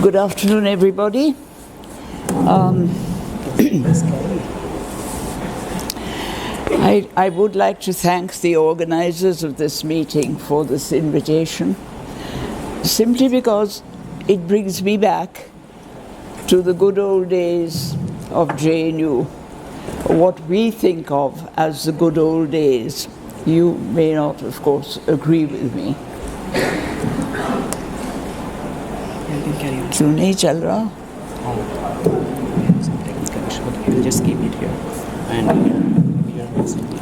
Good afternoon, everybody. I would like to thank the organizers of this meeting for this invitation, simply because it brings me back to the good old days of JNU, what we think of as the good old days. You may not, of course, agree with me. क्यों नहीं चल रहा? We'll just keep it here and here basically.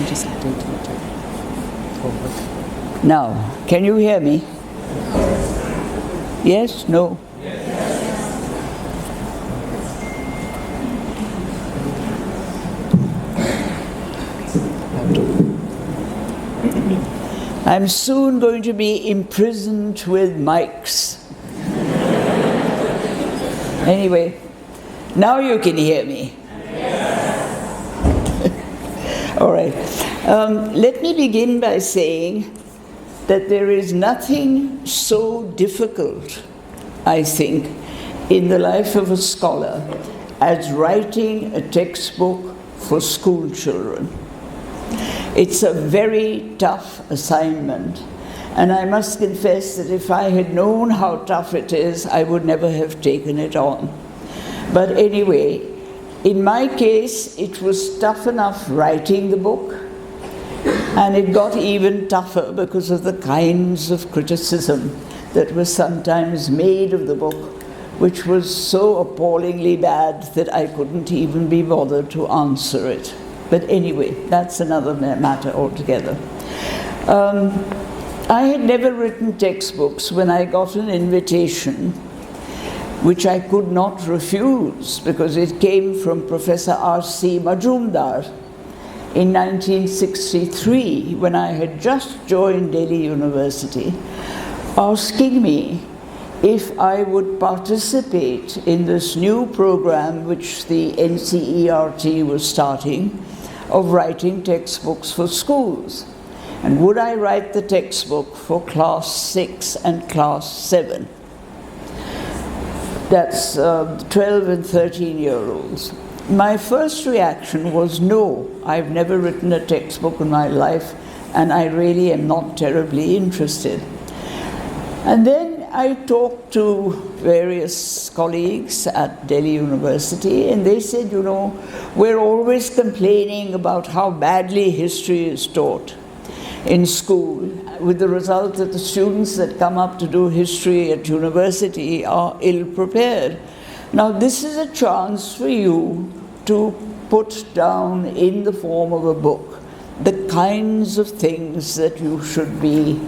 Just take it forward. Now, can you hear me? Yes? No? I'm soon going to be imprisoned with mics. Anyway, now you can hear me. All right. Let me begin by saying that there is nothing so difficult, I think, in the life of a scholar as writing a textbook for school children. It's a very tough assignment, and I must confess that if I had known how tough it is, I would never have taken it on. But anyway, in my case, it was tough enough writing the book, and it got even tougher because of the kinds of criticism that was sometimes made of the book, which was so appallingly bad that I couldn't even be bothered to answer it. But anyway, that's another matter altogether. I had never written textbooks when I got an invitation, which I could not refuse because it came from Professor R.C. Majumdar in 1963, when I had just joined Delhi University, asking me if I would participate in this new program which the NCERT was starting, of writing textbooks for schools. And would I write the textbook for class 6 and class 7? That's 12 and 13-year-olds. My first reaction was no, I've never written a textbook in my life, and I really am not terribly interested. And then I talked to various colleagues at Delhi University, and they said, you know, we're always complaining about how badly history is taught in school, with the result that the students that come up to do history at university are ill-prepared. Now, this is a chance for you to put down in the form of a book the kinds of things that you should be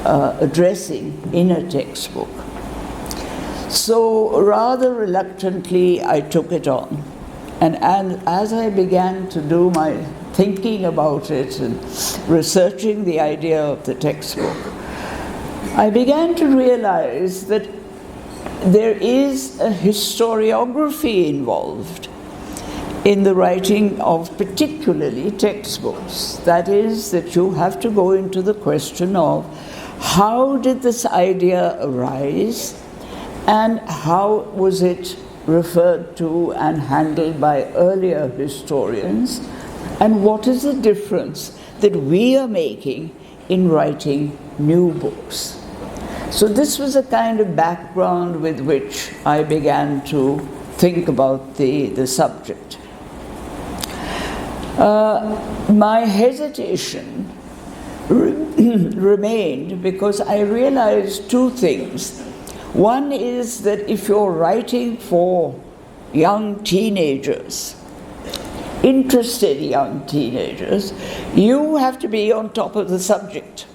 addressing in a textbook. So rather reluctantly, I took it on. And as I began to do my thinking about it and researching the idea of the textbook, I began to realize that there is a historiography involved in the writing of particularly textbooks. That is, that you have to go into the question of how did this idea arise, and how was it referred to and handled by earlier historians, and what is the difference that we are making in writing new books. So this was a kind of background with which I began to think about the subject. My hesitation remained because I realized two things. One is that if you're writing for young teenagers, interested young teenagers, you have to be on top of the subject.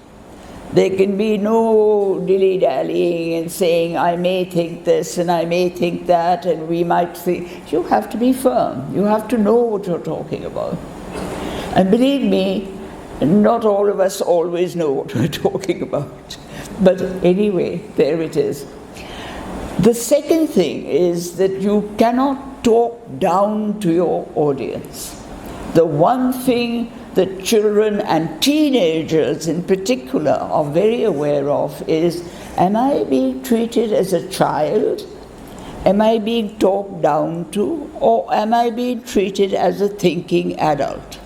There can be no dilly-dallying and saying, I may think this and I may think that and we might think. You have to be firm. You have to know what you're talking about. And believe me, not all of us always know what we're talking about. But anyway, there it is. The second thing is that you cannot talk down to your audience. The one thing that children and teenagers in particular are very aware of is, am I being treated as a child? Am I being talked down to? Or am I being treated as a thinking adult?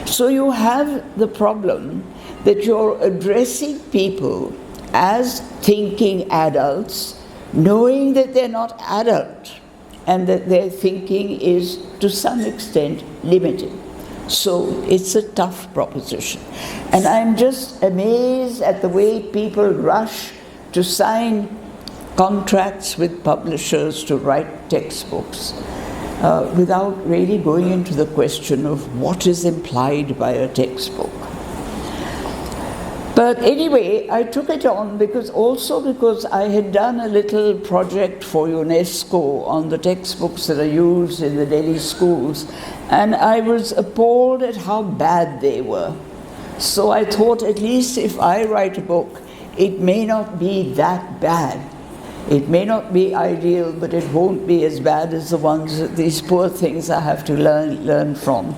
So you have the problem that you're addressing people as thinking adults, knowing that they're not adult and that their thinking is to some extent limited. So it's a tough proposition. And I'm just amazed at the way people rush to sign contracts with publishers to write textbooks without really going into the question of what is implied by a textbook. But anyway, I took it on because I had done a little project for UNESCO on the textbooks that are used in the Delhi schools, and I was appalled at how bad they were. So I thought, at least if I write a book, it may not be that bad. It may not be ideal, but it won't be as bad as the ones that these poor things I have to learn from.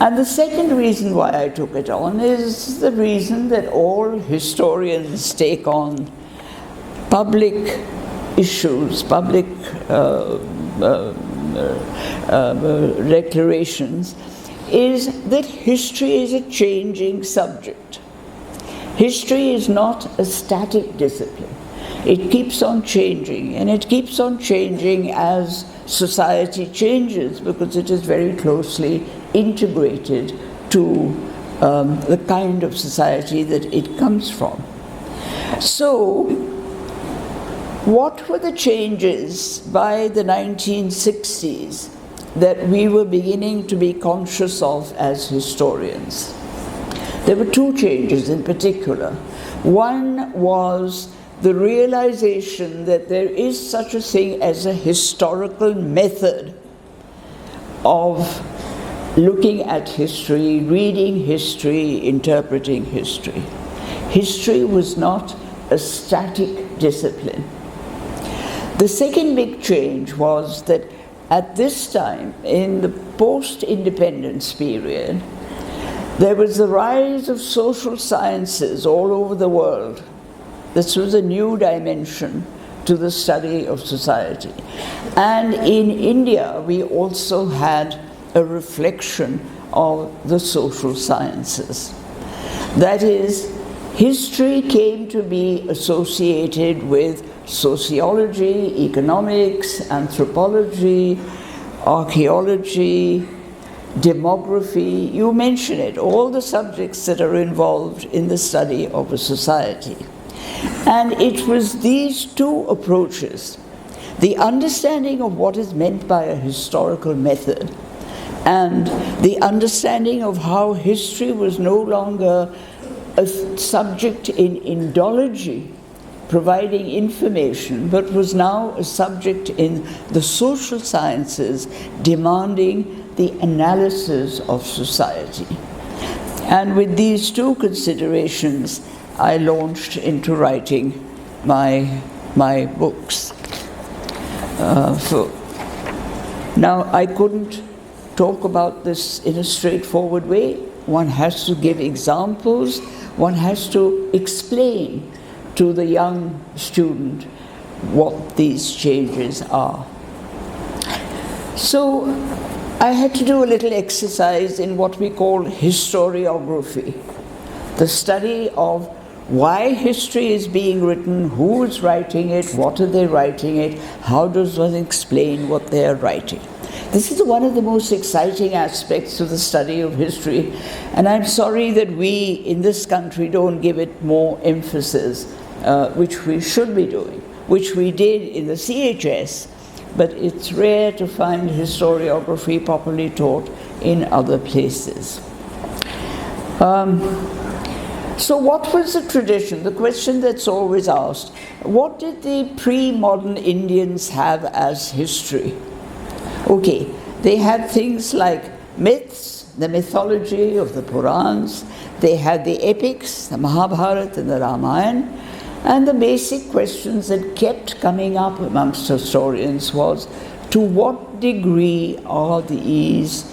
And the second reason why I took it on is the reason that all historians take on public issues, public declarations, is that history is a changing subject. History is not a static discipline. It keeps on changing, and it keeps on changing as society changes, because it is very closely integrated to the kind of society that it comes from. So, what were the changes by the 1960s that we were beginning to be conscious of as historians? There were two changes in particular. One was the realization that there is such a thing as a historical method of looking at history, reading history, interpreting history. History was not a static discipline. The second big change was that at this time, in the post-independence period, there was the rise of social sciences all over the world. This was a new dimension to the study of society. And in India, we also had a reflection of the social sciences. That is, history came to be associated with sociology, economics, anthropology, archaeology, demography, you mention it, all the subjects that are involved in the study of a society. And it was these two approaches, the understanding of what is meant by a historical method and the understanding of how history was no longer a subject in indology, providing information, but was now a subject in the social sciences, demanding the analysis of society. And with these two considerations, I launched into writing my books. Now, I couldn't talk about this in a straightforward way. One has to give examples. One has to explain to the young student what these changes are. So I had to do a little exercise in what we call historiography, the study of why history is being written, who is writing it, what are they writing it, how does one explain what they are writing. This is one of the most exciting aspects of the study of history, and I'm sorry that we in this country don't give it more emphasis, which we should be doing, which we did in the CHS, but it's rare to find historiography properly taught in other places. So what was the tradition? The question that's always asked, what did the pre-modern Indians have as history? Okay, they had things like myths, the mythology of the Purans, they had the epics, the Mahabharata and the Ramayana, and the basic questions that kept coming up amongst historians was, to what degree are these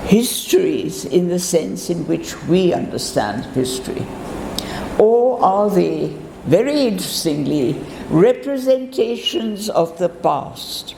histories in the sense in which we understand history? Or are they, very interestingly, representations of the past?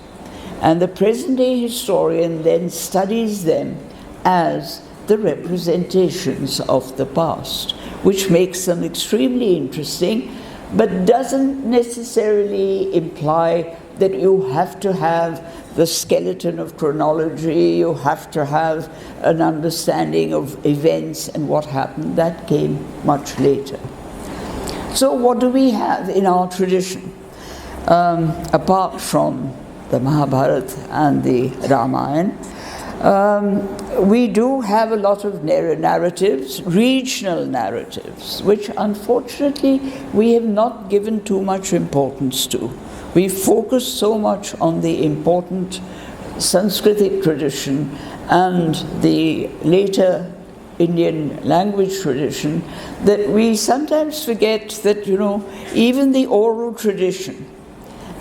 And the present-day historian then studies them as the representations of the past, which makes them extremely interesting, but doesn't necessarily imply that you have to have the skeleton of chronology, you have to have an understanding of events and what happened. That came much later. So what do we have in our tradition? Apart from the Mahabharata and the Ramayana, we do have a lot of narratives, regional narratives, which unfortunately we have not given too much importance to. We focus so much on the important Sanskritic tradition and the later Indian language tradition that we sometimes forget that, even the oral tradition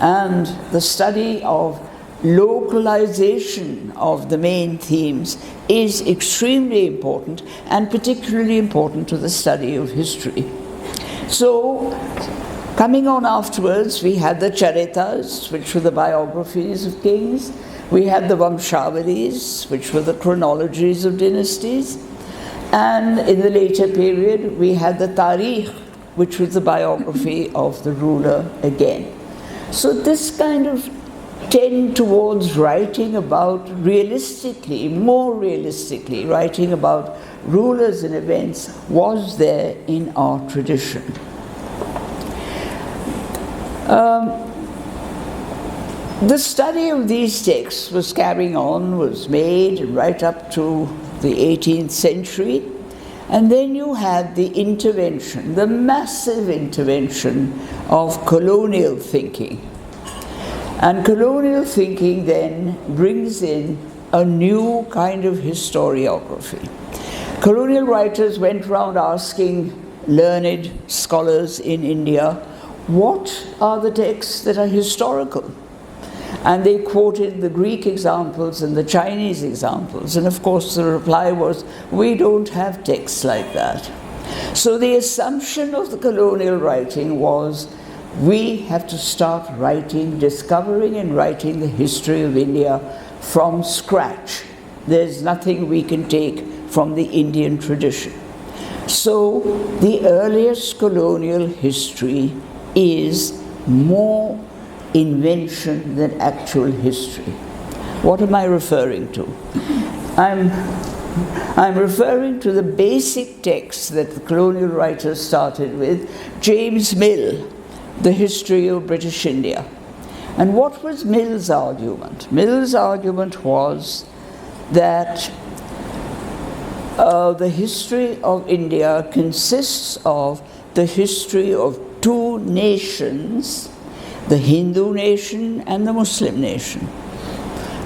and the study of localization of the main themes is extremely important, and particularly important to the study of history. So, coming on afterwards, we had the Charitas, which were the biographies of kings. We had the Vamshavalis, which were the chronologies of dynasties. And in the later period, we had the Tarikh, which was the biography of the ruler again. So this kind of tend towards writing about more realistically, writing about rulers and events was there in our tradition. The study of these texts was carrying on, was made right up to the 18th century, and then you had the intervention, the massive intervention of colonial thinking. And colonial thinking then brings in a new kind of historiography. Colonial writers went around asking learned scholars in India, what are the texts that are historical? And they quoted the Greek examples and the Chinese examples. And of course the reply was, we don't have texts like that. So the assumption of the colonial writing was, we have to start writing, discovering and writing the history of India from scratch. There's nothing we can take from the Indian tradition. So the earliest colonial history is more invention than actual history. What am I referring to? I'm referring to the basic text that the colonial writers started with, James Mill, The History of British India. And what was Mill's argument? Mill's argument was that the history of India consists of the history of two nations, the Hindu nation and the Muslim nation.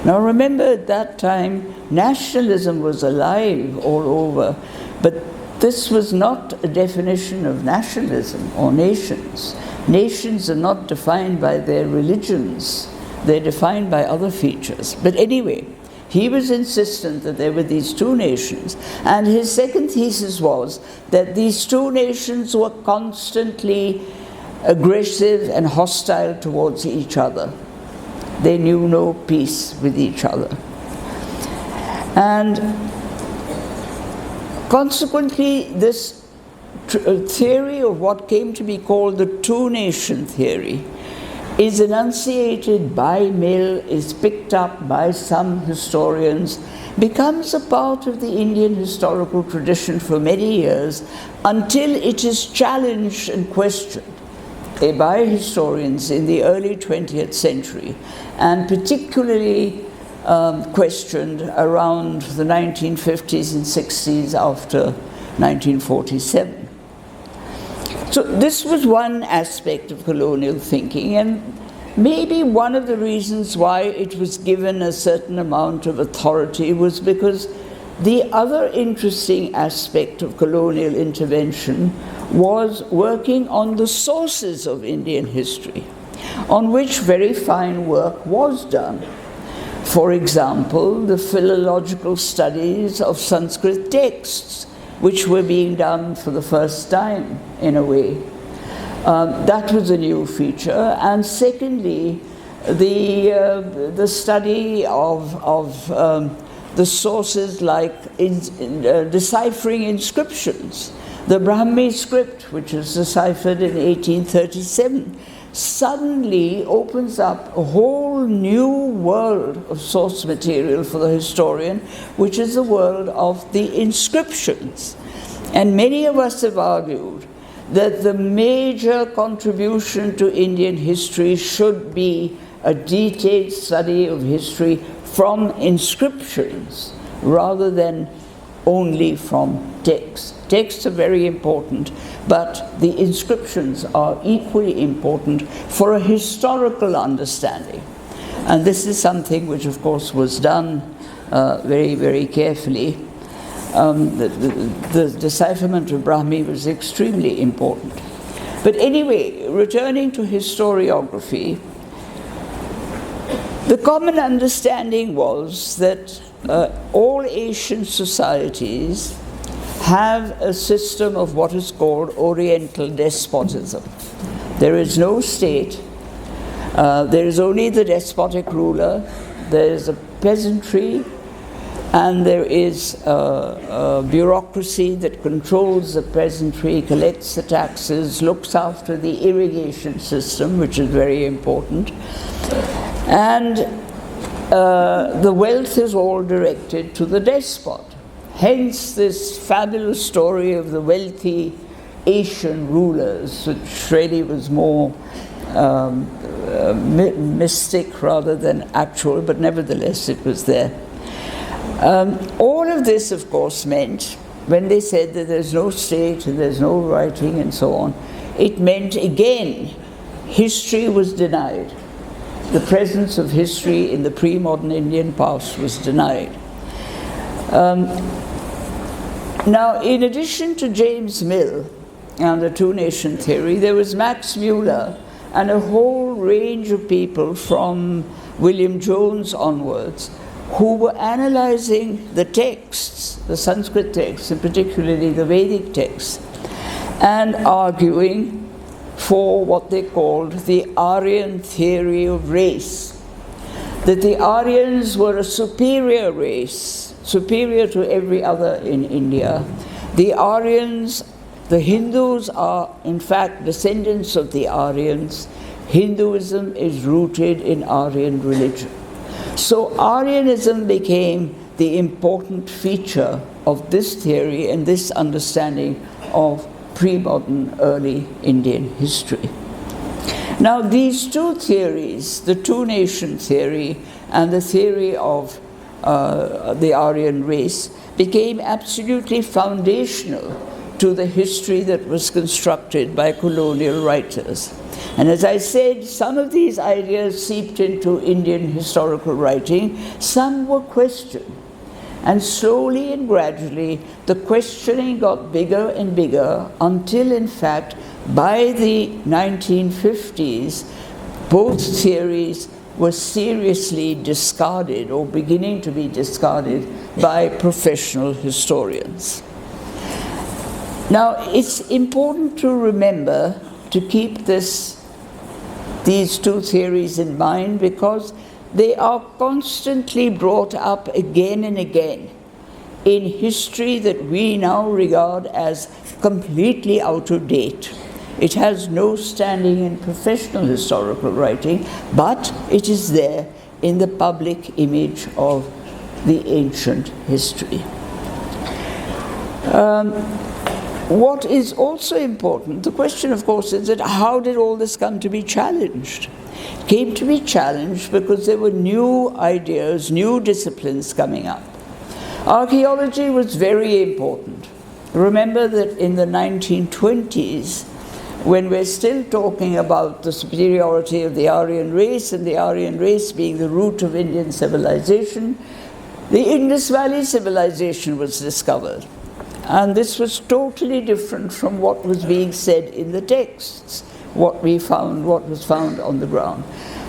Now remember, at that time, nationalism was alive all over, but this was not a definition of nationalism or nations. Nations are not defined by their religions, they're defined by other features. But anyway, he was insistent that there were these two nations, and his second thesis was that these two nations were constantly aggressive and hostile towards each other. They knew no peace with each other. And consequently, this theory of what came to be called the two-nation theory is enunciated by Mill, is picked up by some historians, becomes a part of the Indian historical tradition for many years, until it is challenged and questioned by historians in the early 20th century, and particularly questioned around the 1950s and 60s after 1947. So this was one aspect of colonial thinking, and maybe one of the reasons why it was given a certain amount of authority was because the other interesting aspect of colonial intervention was working on the sources of Indian history, on which very fine work was done. For example, the philological studies of Sanskrit texts, which were being done for the first time, in a way. That was a new feature. And secondly, the study of the sources like deciphering inscriptions. The Brahmi script, which was deciphered in 1837, suddenly opens up a whole new world of source material for the historian, which is the world of the inscriptions. And many of us have argued that the major contribution to Indian history should be a detailed study of history from inscriptions rather than only from texts. Texts are very important, but the inscriptions are equally important for a historical understanding. And this is something which, of course, was done very, very carefully. The decipherment of Brahmi was extremely important. But anyway, returning to historiography, the common understanding was that all Asian societies have a system of what is called Oriental despotism. There is no state, there is only the despotic ruler, there is a peasantry, and there is a bureaucracy that controls the peasantry, collects the taxes, looks after the irrigation system, which is very important. And the wealth is all directed to the despot. Hence this fabulous story of the wealthy Asian rulers, which really was more mystic rather than actual, but nevertheless it was there. All of this, of course, meant, when they said that there's no state and there's no writing and so on, it meant, again, history was denied. The presence of history in the pre-modern Indian past was denied. Now, in addition to James Mill and the two-nation theory, there was Max Muller and a whole range of people from William Jones onwards who were analyzing the texts, the Sanskrit texts, and particularly the Vedic texts, and arguing for what they called the Aryan theory of race, that the Aryans were a superior race, superior to every other in India. The Aryans, the Hindus are in fact descendants of the Aryans. Hinduism is rooted in Aryan religion. So Aryanism became the important feature of this theory and this understanding of pre-modern early Indian history. Now these two theories, the two-nation theory and the theory of the Aryan race, became absolutely foundational to the history that was constructed by colonial writers. And as I said, some of these ideas seeped into Indian historical writing, some were questioned. And slowly and gradually, the questioning got bigger and bigger until, in fact, by the 1950s, both theories were seriously discarded or beginning to be discarded by professional historians. Now, it's important to remember to keep these two theories in mind because they are constantly brought up again and again in history that we now regard as completely out of date. It has no standing in professional historical writing, but it is there in the public image of the ancient history. What is also important, the question of course is that how did all this come to be challenged? It came to be challenged because there were new ideas, new disciplines coming up. Archaeology was very important. Remember that in the 1920s, when we're still talking about the superiority of the Aryan race and the Aryan race being the root of Indian civilization, the Indus Valley civilization was discovered. And this was totally different from what was being said in the texts, what was found on the ground.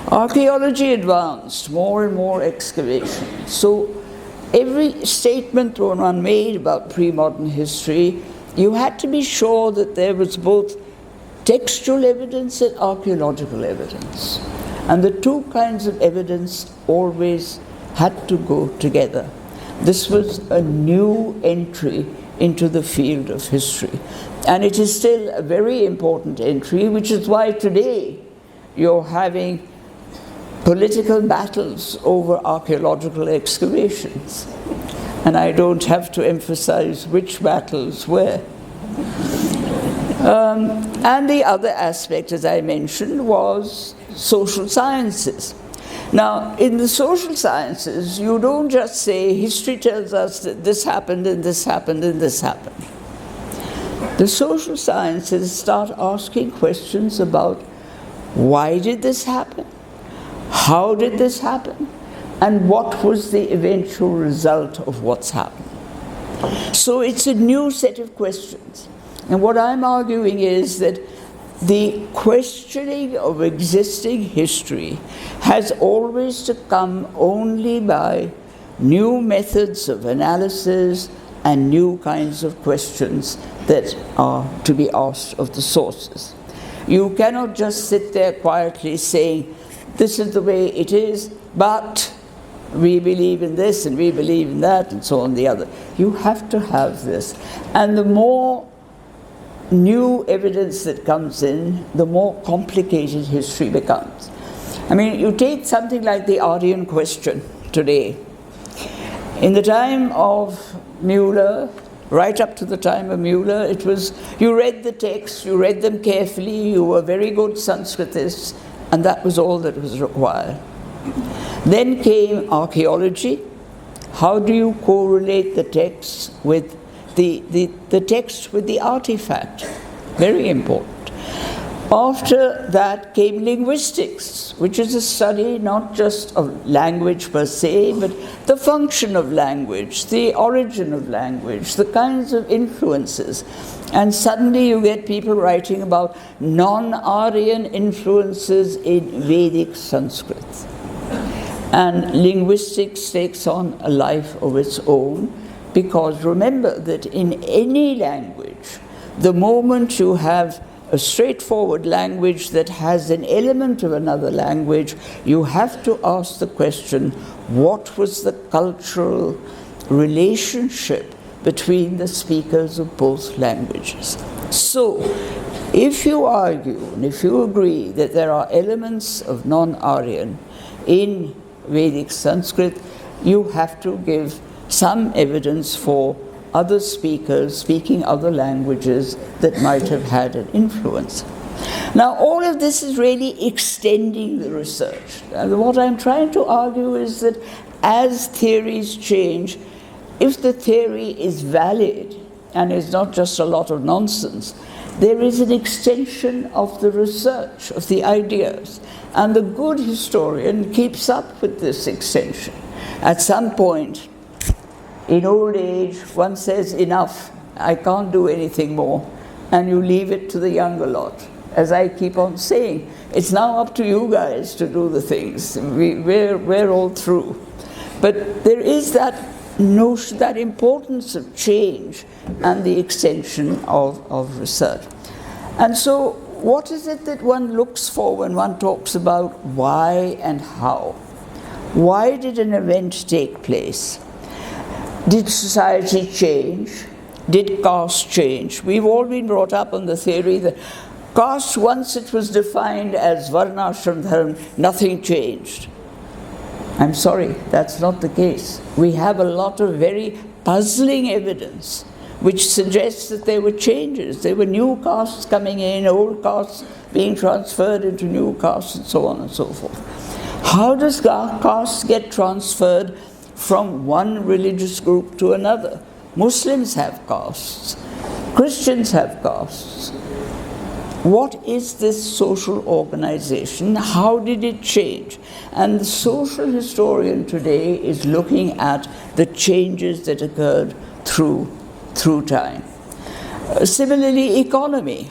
Archaeology advanced, more and more excavation. So every statement one made about pre-modern history, you had to be sure that there was both textual evidence and archaeological evidence. And the two kinds of evidence always had to go together. This was a new entry into the field of history. And it is still a very important entry, which is why today you're having political battles over archaeological excavations. And I don't have to emphasize which battles were. And the other aspect, as I mentioned, was social sciences. Now, in the social sciences, you don't just say, history tells us that this happened and this happened and this happened. The social sciences start asking questions about why did this happen? How did this happen? And what was the eventual result of what's happened? So it's a new set of questions. And what I'm arguing is that the questioning of existing history has always to come only by new methods of analysis and new kinds of questions that are to be asked of the sources. You cannot just sit there quietly saying, this is the way it is, but we believe in this and we believe in that and so on the other. You have to have this. And the more new evidence that comes in, the more complicated history becomes. I mean, you take something like the Aryan question today. In the time of Mueller, right up to the time of Mueller, it was, you read the texts, you read them carefully, you were very good Sanskritists, and that was all that was required. Then came archaeology. How do you correlate the text with the text with the artifact? Very important. After that came linguistics, which is a study not just of language per se, but the function of language, the origin of language, the kinds of influences. And suddenly you get people writing about non-Aryan influences in Vedic Sanskrit. And linguistics takes on a life of its own, because remember that in any language, the moment you have a straightforward language that has an element of another language, you have to ask the question, what was the cultural relationship between the speakers of both languages? So, if you argue and if you agree that there are elements of non-Aryan in Vedic Sanskrit, you have to give some evidence for other speakers speaking other languages that might have had an influence. Now, all of this is really extending the research. And what I'm trying to argue is that as theories change, if the theory is valid and is not just a lot of nonsense, there is an extension of the research, of the ideas. And the good historian keeps up with this extension. At some point, in old age, one says, enough, I can't do anything more, and you leave it to the younger lot. As I keep on saying, it's now up to you guys to do the things. We're all through. But there is that notion, that importance of change and the extension of research. And so, what is it that one looks for when one talks about why and how? Why did an event take place? Did society change? Did caste change? We've all been brought up on the theory that caste, once it was defined as varnashram dharma, nothing changed. I'm sorry, that's not the case. We have a lot of very puzzling evidence which suggests that there were changes. There were new castes coming in, old castes being transferred into new castes, and so on and so forth. How does caste get transferred from one religious group to another? Muslims have castes. Christians have castes. What is this social organization? How did it change? And the social historian today is looking at the changes that occurred through time. Similarly, economy.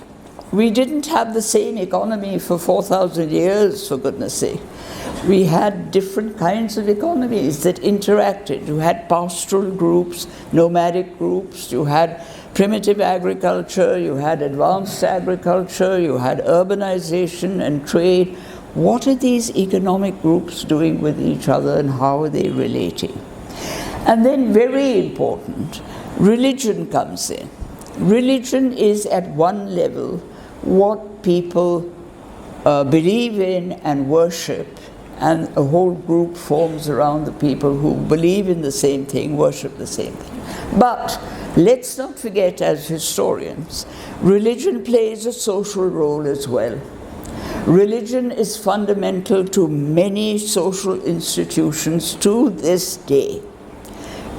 we didn't have the same economy for 4,000 years, for goodness sake. We had different kinds of economies that interacted. You had pastoral groups, nomadic groups, you had primitive agriculture, you had advanced agriculture, you had urbanization and trade. What are these economic groups doing with each other and how are they relating? And then, very important, religion comes in. Religion is at one level what people believe in and worship, and a whole group forms around the people who believe in the same thing, worship the same thing. But let's not forget, as historians, religion plays a social role as well. Religion is fundamental to many social institutions to this day.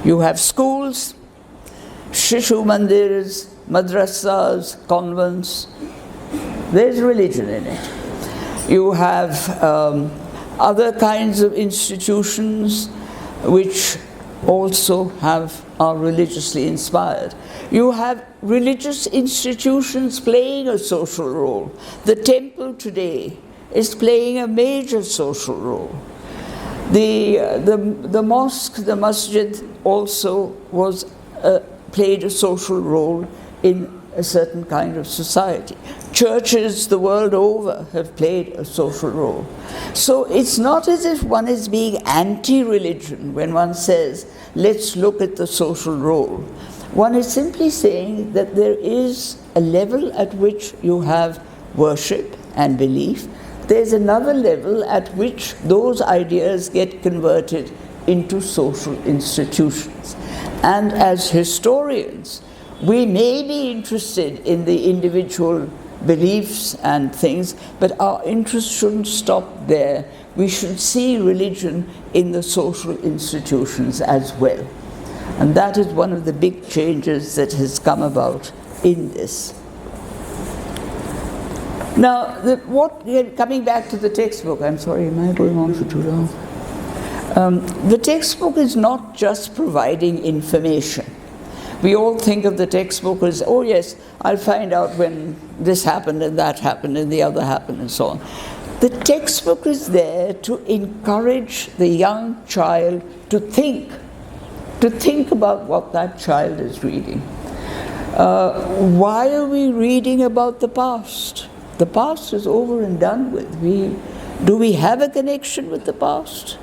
You have schools, Shishu mandirs, madrasas, convents. There's religion in it. You have other kinds of institutions which also are religiously inspired. You have religious institutions playing a social role. The temple today is playing a major social role. The mosque, the masjid, also played a social role in a certain kind of society. Churches the world over have played a social role. So it's not as if one is being anti-religion when one says, let's look at the social role. One is simply saying that there is a level at which you have worship and belief. There's another level at which those ideas get converted into social institutions. And as historians, we may be interested in the individual beliefs and things, but our interest shouldn't stop there. We should see religion in the social institutions as well. And that is one of the big changes that has come about in this. Now, coming back to the textbook, I'm sorry, am I going on for too long? The textbook is not just providing information. We all think of the textbook as, oh yes, I'll find out when this happened and that happened and the other happened and so on. The textbook is there to encourage the young child to think about what that child is reading. Why are we reading about the past? The past is over and done with. Do we have a connection with the past?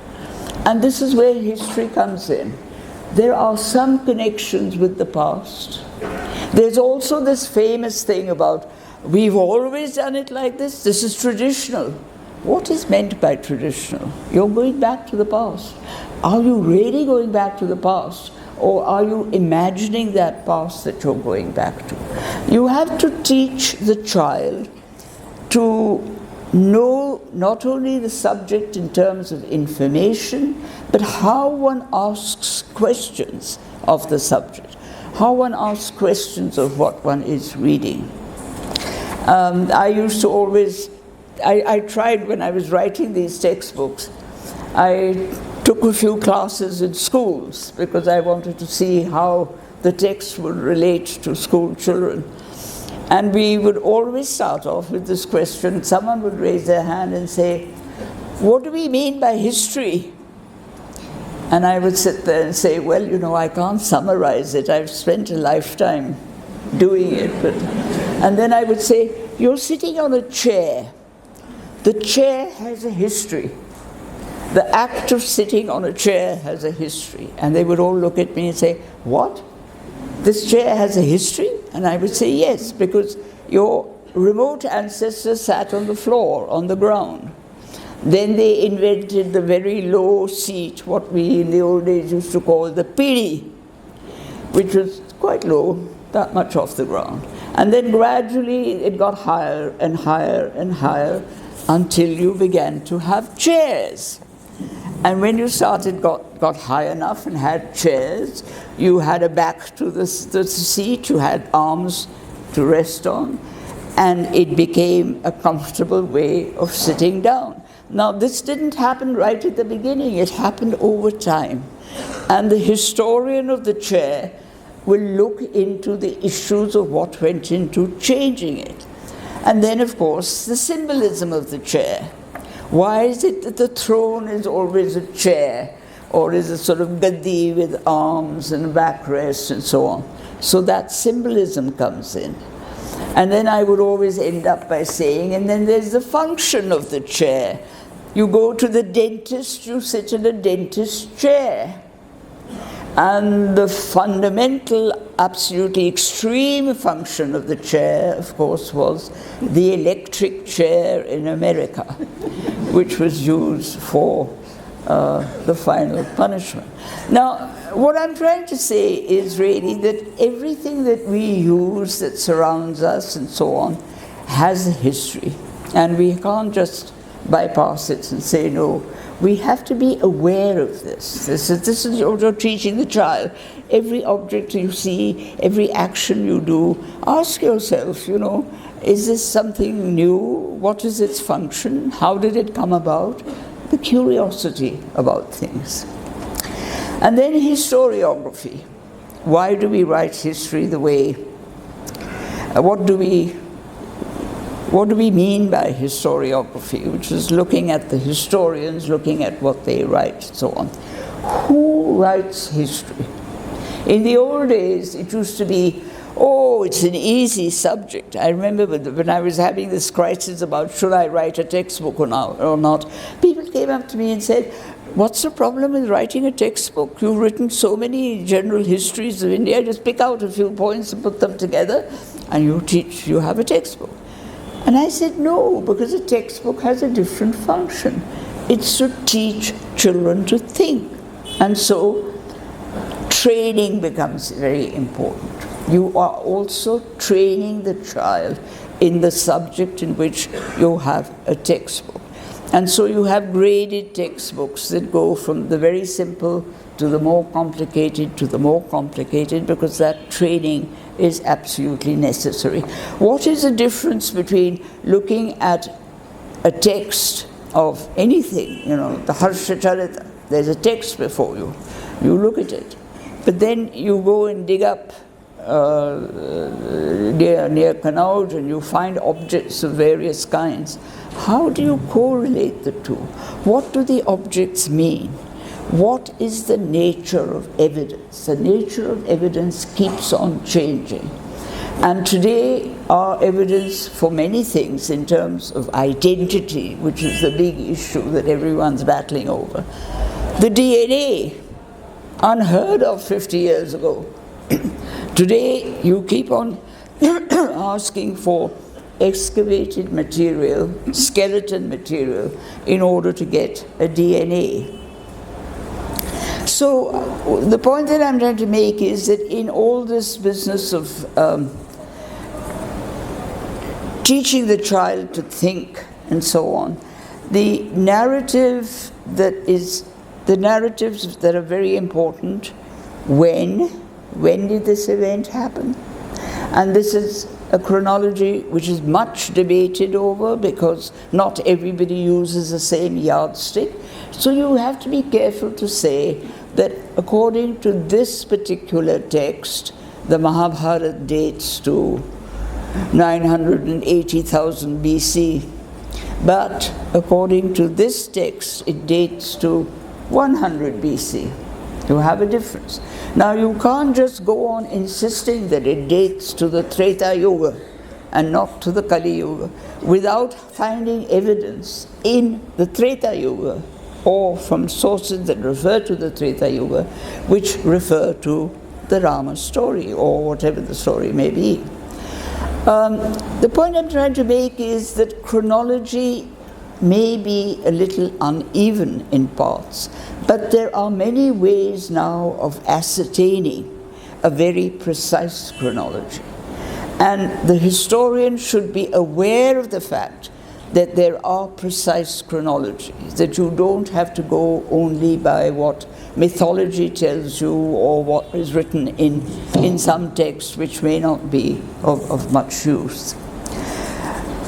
And this is where history comes in. There are some connections with the past. There's also this famous thing about, we've always done it like this, this is traditional. What is meant by traditional? You're going back to the past. Are you really going back to the past? Or are you imagining that past that you're going back to? You have to teach the child to know not only the subject in terms of information, but how one asks questions of the subject, how one asks questions of what one is reading. I used to always, I tried when I was writing these textbooks, I took a few classes in schools because I wanted to see how the text would relate to school children. And we would always start off with this question. Someone would raise their hand and say, what do we mean by history? And I would sit there and say, well, you know, I can't summarize it. I've spent a lifetime doing it. And then I would say, you're sitting on a chair. The chair has a history. The act of sitting on a chair has a history. And they would all look at me and say, what? This chair has a history? And I would say, yes, because your remote ancestors sat on the floor, on the ground. Then they invented the very low seat, what we in the old days used to call the pidi, which was quite low, that much off the ground. And then gradually it got higher and higher and higher until you began to have chairs. And when you got high enough and had chairs, you had a back to the seat, you had arms to rest on, and it became a comfortable way of sitting down. Now, this didn't happen right at the beginning, it happened over time. And the historian of the chair will look into the issues of what went into changing it. And then, of course, the symbolism of the chair. Why is it that the throne is always a chair, or is a sort of gaddi with arms and backrest and so on? So that symbolism comes in. And then I would always end up by saying, and then there's the function of the chair. You go to the dentist, you sit in a dentist chair. And the fundamental, absolutely extreme function of the chair, of course, was the electric chair in America, which was used for the final punishment. Now, what I'm trying to say is really that everything that we use that surrounds us and so on has a history. And we can't just bypass it and say, no, we have to be aware of this. This is what you're teaching the child. Every object you see, every action you do, ask yourself, is this something new? What is its function? How did it come about? The curiosity about things. And then historiography. Why do we write history the way? What do we mean by historiography, which is looking at the historians, looking at what they write, so on. Who writes history? In the old days, it used to be, it's an easy subject. I remember when I was having this crisis about should I write a textbook or not, people came up to me and said, what's the problem with writing a textbook? You've written so many general histories of India, just pick out a few points and put them together, and you have a textbook. And I said, no, because a textbook has a different function. It's to teach children to think. And so training becomes very important. You are also training the child in the subject in which you have a textbook. And so you have graded textbooks that go from the very simple to the more complicated because that training is absolutely necessary. What is the difference between looking at a text of anything, the Harsha Charita, there's a text before you, you look at it, but then you go and dig up near Kannauj and you find objects of various kinds. How do you correlate the two? What do the objects mean? What is the nature of evidence? The nature of evidence keeps on changing. And today, our evidence for many things in terms of identity, which is the big issue that everyone's battling over. The DNA, unheard of 50 years ago. Today, you keep on asking for excavated material, skeleton material, in order to get a DNA. So the point that I'm trying to make is that in all this business of teaching the child to think and so on, the narratives that are very important, when did this event happen? And this is a chronology which is much debated over because not everybody uses the same yardstick. So you have to be careful to say that according to this particular text, the Mahabharata dates to 980,000 BC. But according to this text, it dates to 100 BC. You have a difference. Now you can't just go on insisting that it dates to the Treta Yuga and not to the Kali Yuga without finding evidence in the Treta Yuga or from sources that refer to the Treta Yuga, which refer to the Rama story or whatever the story may be. The point I'm trying to make is that chronology may be a little uneven in parts, but there are many ways now of ascertaining a very precise chronology. And the historian should be aware of the fact that there are precise chronologies, that you don't have to go only by what mythology tells you or what is written in some text which may not be of much use.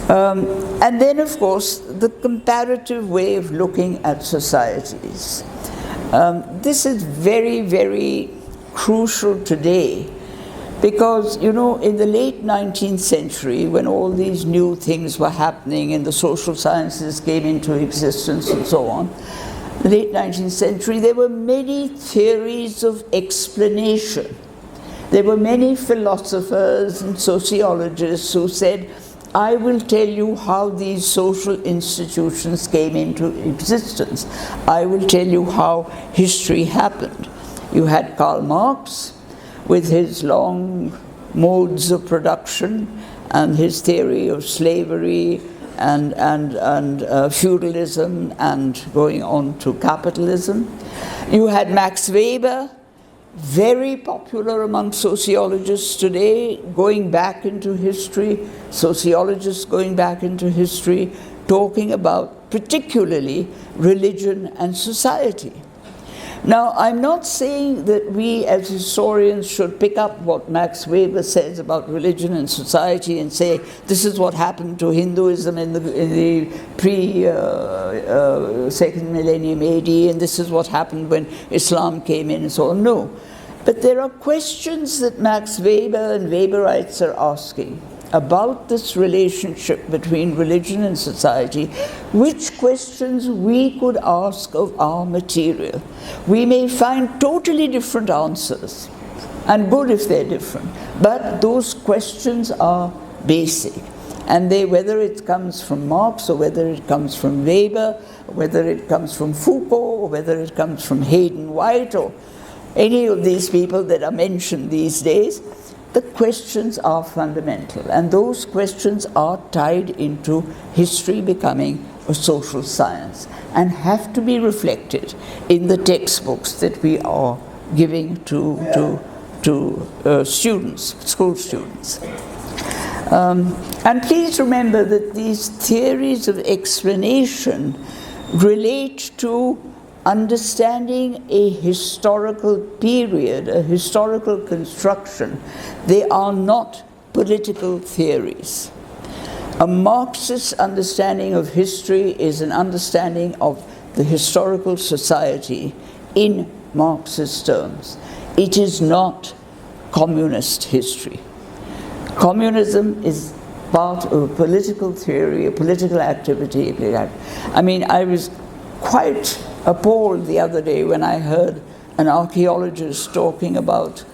And then, of course, the comparative way of looking at societies. This is very, very crucial today Because, you know, in the late 19th century, when all these new things were happening and the social sciences came into existence and so on, the late 19th century, there were many theories of explanation. There were many philosophers and sociologists who said, I will tell you how these social institutions came into existence. I will tell you how history happened. You had Karl Marx with his long modes of production and his theory of slavery and feudalism and going on to capitalism. You had Max Weber, very popular among sociologists today, going back into history, sociologists going back into history, talking about particularly religion and society. Now, I'm not saying that we as historians should pick up what Max Weber says about religion and society and say, this is what happened to Hinduism in the pre-second millennium AD, and this is what happened when Islam came in and so on. No. But there are questions that Max Weber and Weberites are asking about this relationship between religion and society, which questions we could ask of our material. We may find totally different answers, and good if they're different, but those questions are basic. And whether it comes from Marx, or whether it comes from Weber, or whether it comes from Foucault, or whether it comes from Hayden White, or any of these people that are mentioned these days, the questions are fundamental, and those questions are tied into history becoming a social science and have to be reflected in the textbooks that we are giving to students, school students. And please remember that these theories of explanation relate to understanding a historical period, a historical construction. They are not political theories. A Marxist understanding of history is an understanding of the historical society in Marxist terms. It is not communist history. Communism is part of a political theory, a political activity. I mean, I was quite appalled the other day when I heard an archaeologist talking about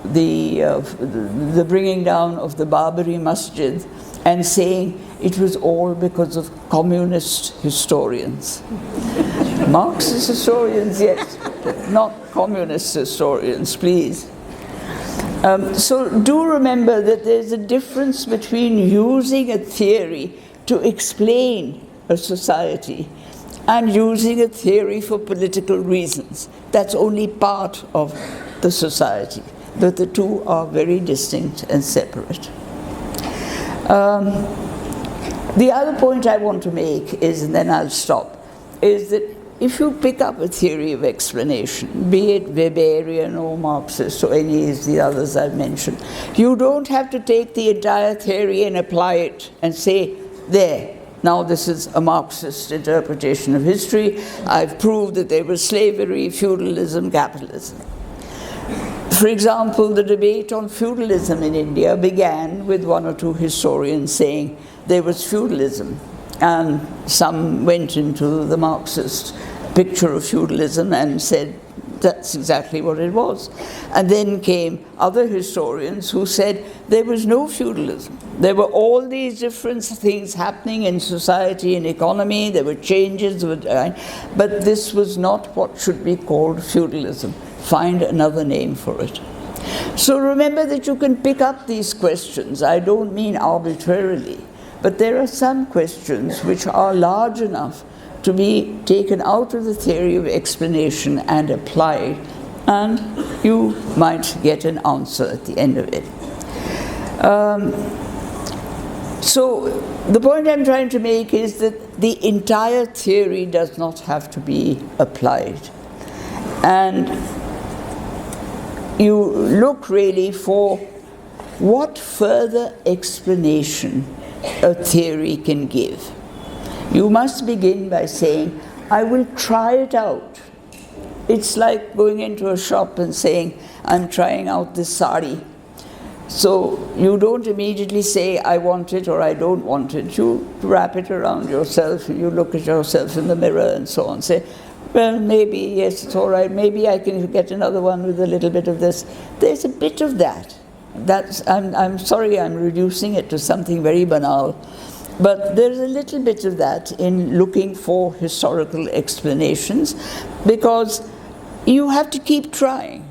the bringing down of the Barbary Masjid and saying it was all because of communist historians. Marxist historians, yes, but not communist historians, please. So do remember that there's a difference between using a theory to explain a society and using a theory for political reasons. That's only part of the society, but the two are very distinct and separate. The other point I want to make is, and then I'll stop, is that if you pick up a theory of explanation, be it Weberian or Marxist or any of the others I've mentioned, you don't have to take the entire theory and apply it and say, there, now this is a Marxist interpretation of history. I've proved that there was slavery, feudalism, capitalism. For example, the debate on feudalism in India began with one or two historians saying there was feudalism, and some went into the Marxist picture of feudalism and said that's exactly what it was. And then came other historians who said there was no feudalism. There were all these different things happening in society and economy, there were changes, but this was not what should be called feudalism. Find another name for it. So remember that you can pick up these questions. I don't mean arbitrarily, but there are some questions which are large enough to be taken out of the theory of explanation and applied, and you might get an answer at the end of it. So the point I'm trying to make is that the entire theory does not have to be applied. And you look really for what further explanation a theory can give. You must begin by saying, I will try it out. It's like going into a shop and saying, I'm trying out this sari. So you don't immediately say, I want it or I don't want it. You wrap it around yourself, you look at yourself in the mirror and so on. Say, well, maybe, yes, it's all right. Maybe I can get another one with a little bit of this. There's a bit of that. I'm sorry I'm reducing it to something very banal, but there's a little bit of that in looking for historical explanations, because you have to keep trying.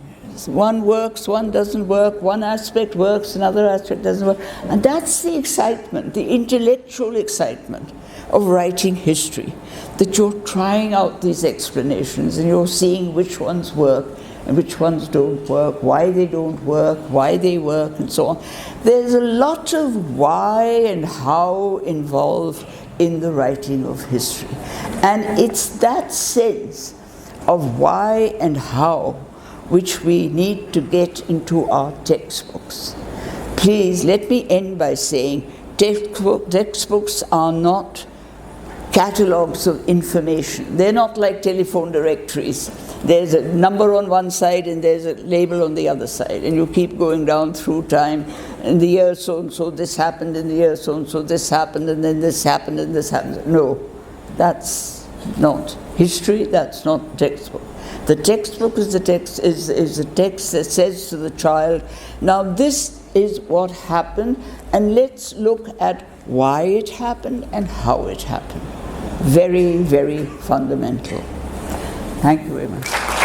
One works, one doesn't work, one aspect works, another aspect doesn't work. And that's the excitement, the intellectual excitement of writing history, that you're trying out these explanations and you're seeing which ones work and which ones don't work, why they don't work, why they work, and so on. There's a lot of why and how involved in the writing of history. And it's that sense of why and how which we need to get into our textbooks. Please, let me end by saying textbooks are not catalogues of information. They're not like telephone directories. There's a number on one side and there's a label on the other side, and you keep going down through time. In the year so-and-so this happened, in the year so-and-so this happened, and then this happened, and this happened. No, that's not history, that's not textbook. The textbook is a text that says to the child, now this is what happened, and let's look at why it happened and how it happened. Very, very fundamental. Thank you very much.